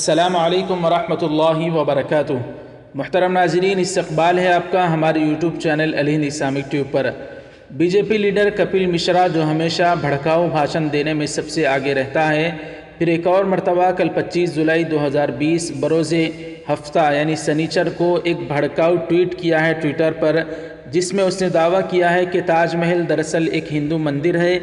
السلام علیکم ورحمۃ اللہ وبرکاتہ۔ محترم ناظرین، استقبال ہے آپ کا ہمارے YouTube channel Alhind Islamic tube پر۔ B J P leader Kapil Mishra جو ہمیشہ بھڑکاؤ بھاشن دینے میں سب سے آگے رہتا ہے، پھر ایک اور مرتبہ کل 25 جولائی 2020 بروز ہفتہ یعنی سنیچر کو ایک بھڑکاؤ ٹویٹ کیا ہے ٹویٹر پر، جس میں اس نے دعویٰ کیا ہے کہ تاج محل دراصل ایک ہندو مندر ہے۔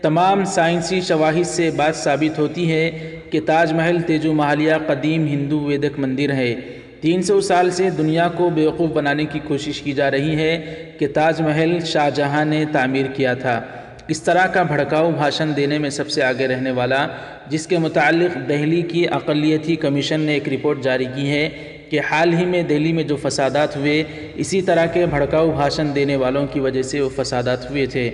تمام سائنسی شواہد سے بات ثابت ہوتی ہے کہ تاج محل تیجو محلیہ قدیم ہندو ویدک مندر ہے۔ 300 سال سے دنیا کو بیوقوف بنانے کی کوشش کی جا رہی ہے کہ تاج محل شاہ جہاں نے تعمیر کیا تھا۔ اس طرح کا بھڑکاؤ بھاشن دینے میں سب سے آگے رہنے والا، جس کے متعلق دہلی کی اقلیتی کمیشن نے ایک رپورٹ جاری کی ہے کہ حال ہی میں دہلی میں جو فسادات ہوئے، اسی طرح کے بھڑکاؤ بھاشن دینے والوں کی وجہ سے وہ فسادات ہوئے تھے۔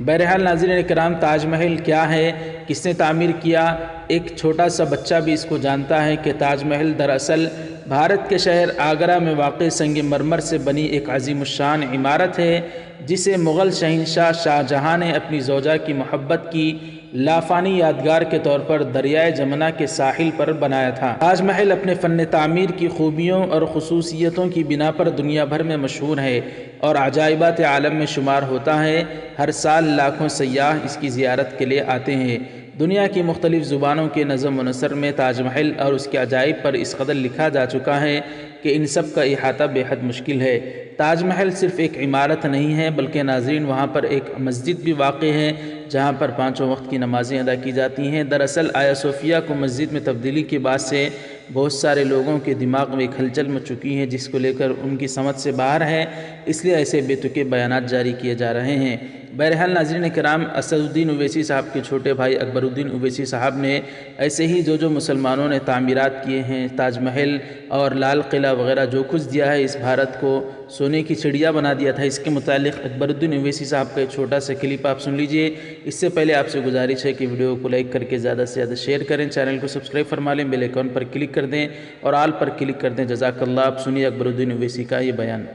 بہرحال ناظرین کرام، تاج محل کیا ہے، کس نے تعمیر کیا؟ ایک چھوٹا سا بچہ بھی اس کو جانتا ہے کہ تاج محل دراصل بھارت کے شہر آگرہ میں واقع سنگ مرمر سے بنی ایک عظیم الشان عمارت ہے، جسے مغل شہنشاہ شاہ جہاں نے اپنی زوجہ کی محبت کی لافانی یادگار کے طور پر دریائے جمنا کے ساحل پر بنایا تھا۔ تاج محل اپنے فن تعمیر کی خوبیوں اور خصوصیتوں کی بنا پر دنیا بھر میں مشہور ہے اور عجائبات عالم میں شمار ہوتا ہے۔ ہر سال لاکھوں سیاح اس کی زیارت کے لیے آتے ہیں۔ دنیا کی مختلف زبانوں کے نظم و نثر میں تاج محل اور اس کے عجائب پر اس قدر لکھا جا چکا ہے کہ ان سب کا احاطہ بے حد مشکل ہے۔ تاج محل صرف ایک عمارت نہیں ہے، بلکہ ناظرین وہاں پر ایک مسجد بھی واقع ہے جہاں پر 5 وقت کی نمازیں ادا کی جاتی ہیں۔ دراصل آیا صوفیہ کو مسجد میں تبدیلی کے بعد سے بہت سارے لوگوں کے دماغ میں ایک ہلچل مچ چکی ہے، جس کو لے کر ان کی سمجھ سے باہر ہے، اس لیے ایسے بے تکے بیانات جاری کیے جا رہے ہیں۔ بہرحال ناظرین کرام، اسد الدین اویسی صاحب کے چھوٹے بھائی اکبر الدین اویسی صاحب نے ایسے ہی جو مسلمانوں نے تعمیرات کیے ہیں، تاج محل اور لال قلعہ وغیرہ جو کچھ دیا ہے، اس بھارت کو سونے کی چڑیا بنا دیا تھا۔ اس کے متعلق اکبر الدین اویسی صاحب کا ایک چھوٹا سا کلپ آپ سن لیجئے۔ اس سے پہلے آپ سے گزارش ہے کہ ویڈیو کو لائک کر کے زیادہ سے زیادہ شیئر کریں، چینل کو سبسکرائب فرما لیں، بیل آئیکن پر کلک کر دیں اور آل پر کلک کر دیں۔ جزاک اللہ۔ آپ سنیے اکبر الدین اویسی کا یہ بیان۔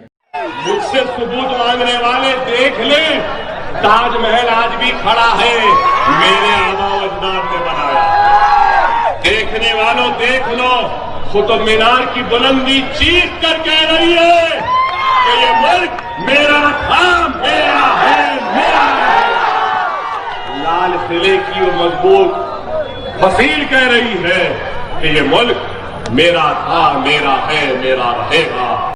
مجھ سے ثبوت مانگنے والے دیکھ لیں، تاج محل آج بھی کھڑا ہے، میرے آبا و اجداد نے بنایا۔ دیکھنے والوں دیکھ لو، قطب مینار کی بلندی چیخ کر کہہ رہی ہے کہ یہ ملک میرا تھا، میرا ہے، میرا ہے۔ لال قلعے کی وہ مضبوط فصیل کہہ رہی ہے کہ یہ ملک میرا تھا، میرا ہے، میرا رہے گا۔